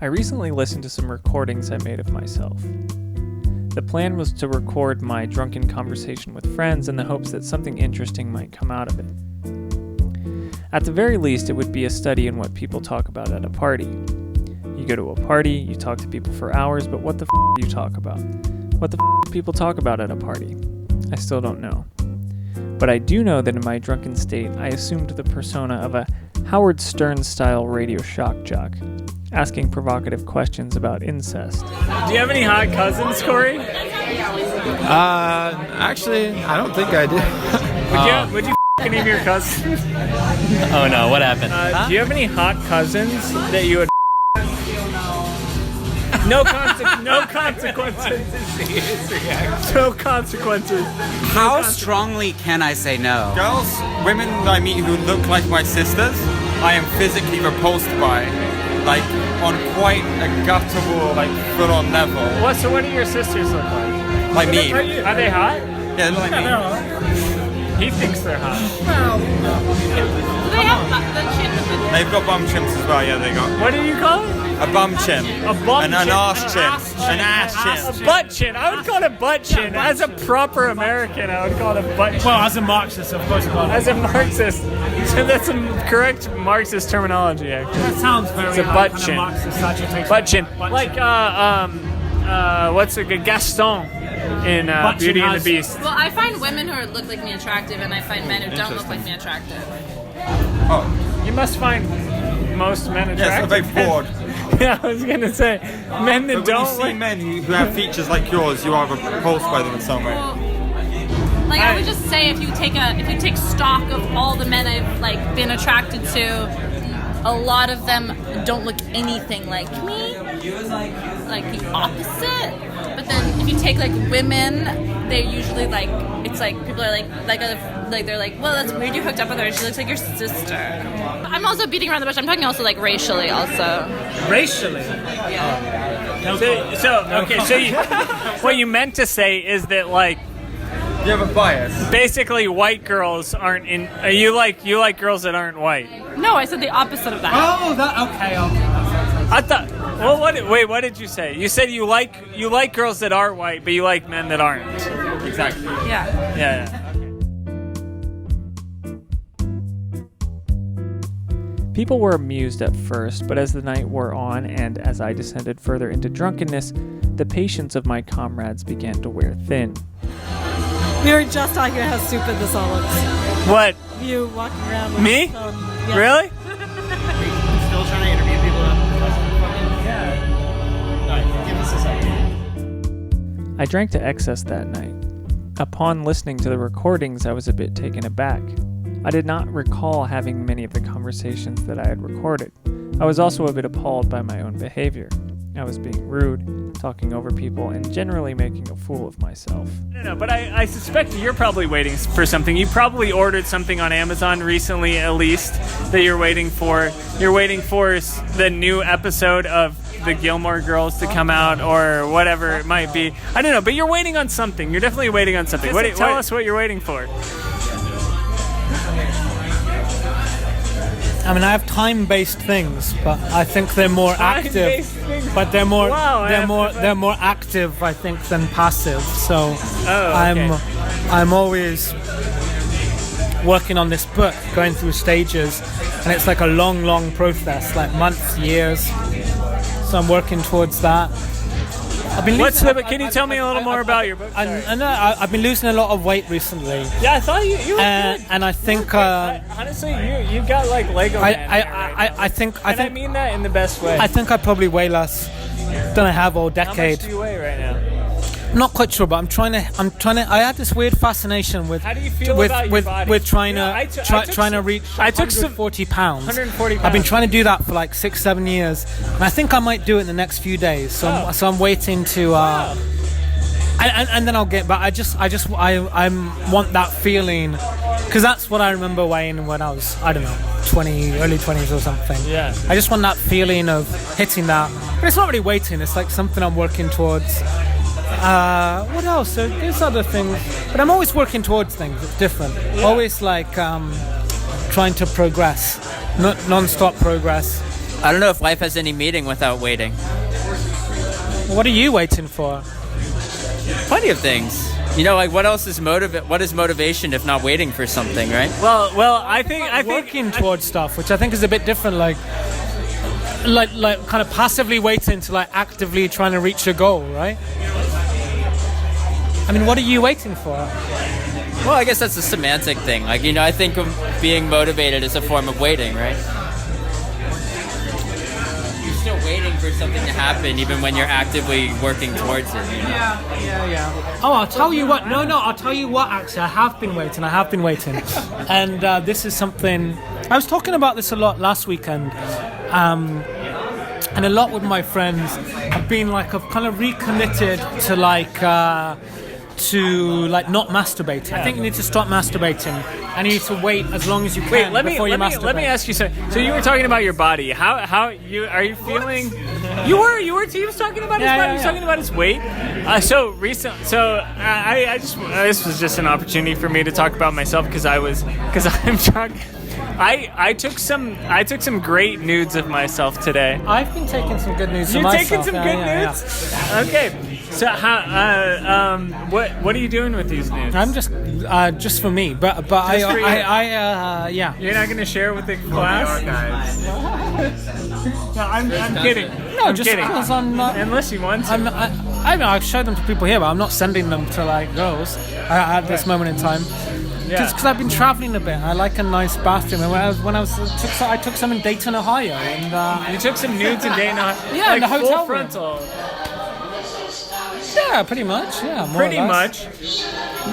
I recently listened to some recordings I made of myself. The plan was to record my drunken conversation with friends in the hopes that something interesting might come out of it. At the very least, it would be a study in what people talk about at a party. You go to a party, you talk to people for hours, but what the do you talk about? What the do people talk about at a party? I still don't know. But I do know that in my drunken state, I assumed the persona of a Howard Stern-style radio shock jock, asking provocative questions about incest. Do you have any hot cousins, Corey? Actually, I don't think I do. Would you name your cousins? Oh no, what happened? Do you have any hot cousins that you would? No consequences. No consequences. How strongly can I say no? Girls, women I meet who look like my sisters, I am physically repulsed by, like, on quite a guttural, like, full-on level. What do your sisters look like? Like me. Are they hot? Yeah, they look like me. He thinks they're hot. Do they have the chin? They've got bum chimps as well, yeah, they got. What do you call it? A bum chin. A bum an chin. arse chin. An ass chin. A butt chin. I would call it a butt chin. As a proper American, I would call it a butt chin. Well, as a Marxist, of course. As a Marxist, so that's some correct Marxist terminology, actually. That sounds very It's a butt kind of chin. Marxist agitation. Butt chin. Butt Like, what's a good Gaston in Butt chin Beauty and has- the Beast? Well, I find women who look like me attractive, and I find men who don't look like me attractive. Oh, You must find most men yes, I'm attractive. very bored. Yeah, I was gonna say, men that But when don't you see like... men who have features like yours, you are repulsed by them in some way. Well, like I would just say, if you take stock of all the men I've like been attracted to, a lot of them don't look anything like me. Like the opposite. But then if you take like women, they're usually like, it's like people are like they're like, well, that's weird you hooked up with her. She looks like your sister. I'm also beating around the bush. I'm talking also like racially also. Racially? Yeah. So what you meant to say is that, like, You have a bias. basically white girls aren't in... you like girls that aren't white. No, I said the opposite of that. Oh, that okay. I thought... Well, what did you say? You said you like girls that are white, but you like men that aren't. Exactly. Yeah. Yeah. People were amused at first, but as the night wore on and as I descended further into drunkenness, the patience of my comrades began to wear thin. We were just talking about how stupid this all looks. What? You walking around with Me? your phone. Yeah. Really? Still trying to interview people. Yeah. Give us a second. I drank to excess that night. Upon listening to the recordings, I was a bit taken aback. I did not recall having many of the conversations that I had recorded. I was also a bit appalled by my own behavior. I was being rude, talking over people, and generally making a fool of myself. No, but I suspect you're probably waiting for something. You probably ordered something on Amazon recently, at least, that you're waiting for. You're waiting for the new episode of the Gilmore Girls to come out, or whatever it might be. I don't know, but you're waiting on something. You're definitely waiting on something. Tell us what you're waiting for. I mean, I have time-based things, but I think they're more active. But they're more, they're more active, I think, than passive. So I'm always working on this book, going through stages, and it's like a long process, like months, years. So I'm working towards that. Can you tell me a little more about your book? I've been losing a lot of weight recently. Yeah, I thought you were good. And I think honestly, you got like Lego Man. I mean that in the best way. I think I probably weigh less than I have all decade. How much do you weigh right now? I'm not quite sure, but I'm trying to. I had this weird fascination with. How do you feel about your body? With trying trying to reach 140 pounds. 140 pounds. I've been trying to do that for like 6-7 years, and I think I might do it in the next few days. So I'm waiting to. And then I'll get. But I want that feeling, because that's what I remember weighing when I was, I don't know, early 20s or something. Yeah. I just want that feeling of hitting that. But it's not really waiting. It's like something I'm working towards. What else? There's other things, but I'm always working towards things. It's different. Yeah. Always like trying to progress, non-stop progress. I don't know if life has any meaning without waiting. What are you waiting for? Plenty of things. You know, like what else is what is motivation if not waiting for something, right? Well, I think Working towards stuff, which I think is a bit different, like kind of passively waiting to like actively trying to reach a goal, right? I mean, what are you waiting for? Well, I guess that's a semantic thing. Like, you know, I think of being motivated as a form of waiting, right? You're still waiting for something to happen even when you're actively working towards it, you know? Yeah. Oh, I'll tell you what. No, I'll tell you what, actually. I have been waiting. And this is something... I was talking about this a lot last weekend. And a lot with my friends. I've been like, I've kind of recommitted to like not masturbating. I think you need to stop masturbating. And you need to wait as long as you can before you masturbate. Let me ask you something. So you were talking about your body. How you are you feeling? You were. He was talking about his body. He was talking about his weight. I just this was just an opportunity for me to talk about myself because I'm talking. I took some great nudes of myself today. I've been taking some good nudes of myself. You're taking some good nudes? Yeah. Okay. So what are you doing with these nudes? I'm just for me, but yeah. You're not gonna share with the class? No, I'm kidding. No, just because I'm not. Unless you want to. I know I've showed them to people here, but I'm not sending them to like girls at this moment in time. Yeah. Just because I've been traveling a bit, I like a nice bathroom. And I took some in Dayton, Ohio, and you took some nudes in Dayton, Ohio. Yeah, like in the hotel full frontal. Yeah, pretty much. Yeah, pretty much.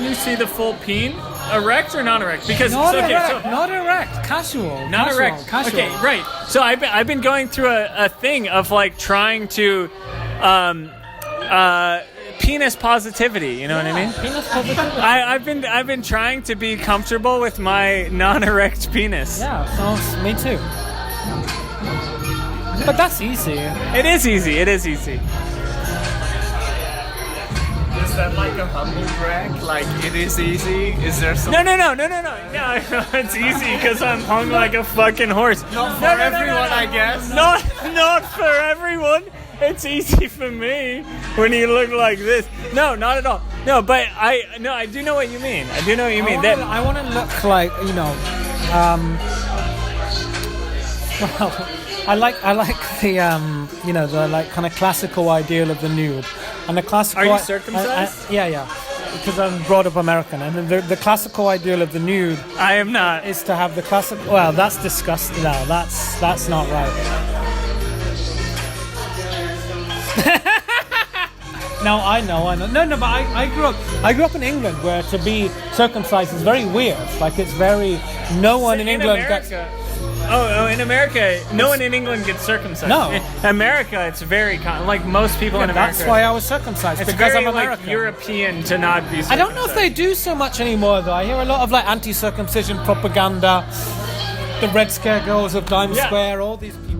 You see the full peen, erect or non-erect? Because not erect, casual. Not erect. Casual. Okay, right. So I've been going through a thing of like trying to. Penis positivity, you know what I mean? Penis positivity. I've been trying to be comfortable with my non-erect penis. Yeah, so me too. But that's easy. It is easy. Is that like a humble brag? Like it is easy? Is there some? No. No, it's easy because I'm hung like a fucking horse. Not for everyone, I guess. Not for everyone. It's easy for me when you look like this. No, not at all. No, but I do know what you mean. I want to look like, you know, well, I like the you know, the like kind of classical ideal of the nude, and the classical. Are you circumcised? Yeah. Because I'm brought up American, and the classical ideal of the nude. I am not. Is to have the classic. Well, that's disgusting. No, that's not right. No, I know. No, but I grew up in England where to be circumcised is very weird. Like it's very no one in England gets. Oh, in America, no one in England gets circumcised. No. In America, it's very common. Like most people in America. That's why I was circumcised. It's because very I'm American. like European to not be circumcised. I don't know if they do so much anymore though. I hear a lot of like anti-circumcision propaganda. The Red Scare girls of Times Square, all these people.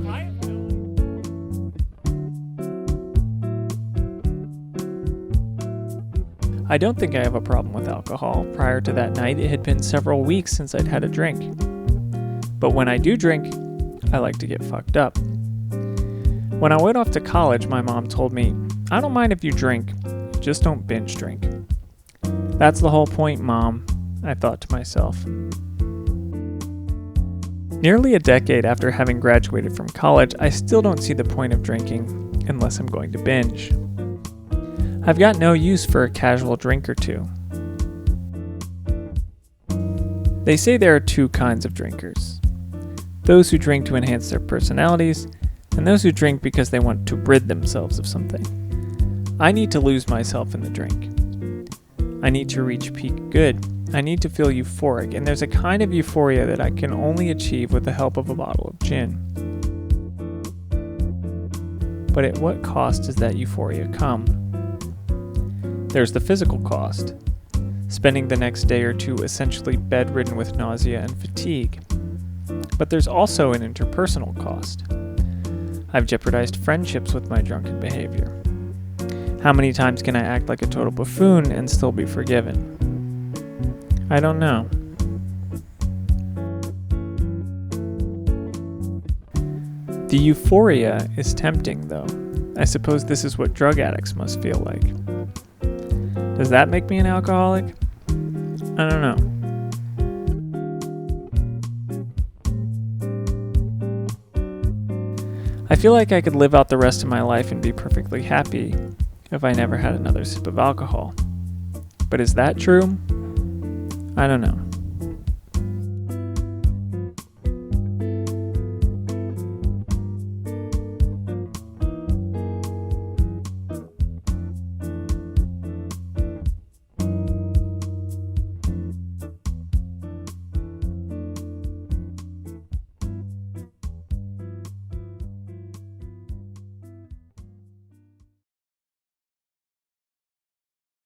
I don't think I have a problem with alcohol. Prior to that night, it had been several weeks since I'd had a drink. But when I do drink, I like to get fucked up. When I went off to college, my mom told me, I don't mind if you drink, just don't binge drink. That's the whole point, Mom, I thought to myself. Nearly a decade after having graduated from college, I still don't see the point of drinking unless I'm going to binge. I've got no use for a casual drink or two. They say there are two kinds of drinkers. Those who drink to enhance their personalities, and those who drink because they want to rid themselves of something. I need to lose myself in the drink. I need to reach peak good. I need to feel euphoric, and there's a kind of euphoria that I can only achieve with the help of a bottle of gin. But at what cost does that euphoria come? There's the physical cost, spending the next day or two essentially bedridden with nausea and fatigue. But there's also an interpersonal cost. I've jeopardized friendships with my drunken behavior. How many times can I act like a total buffoon and still be forgiven? I don't know. The euphoria is tempting, though. I suppose this is what drug addicts must feel like. Does that make me an alcoholic? I don't know. I feel like I could live out the rest of my life and be perfectly happy if I never had another sip of alcohol. But is that true? I don't know.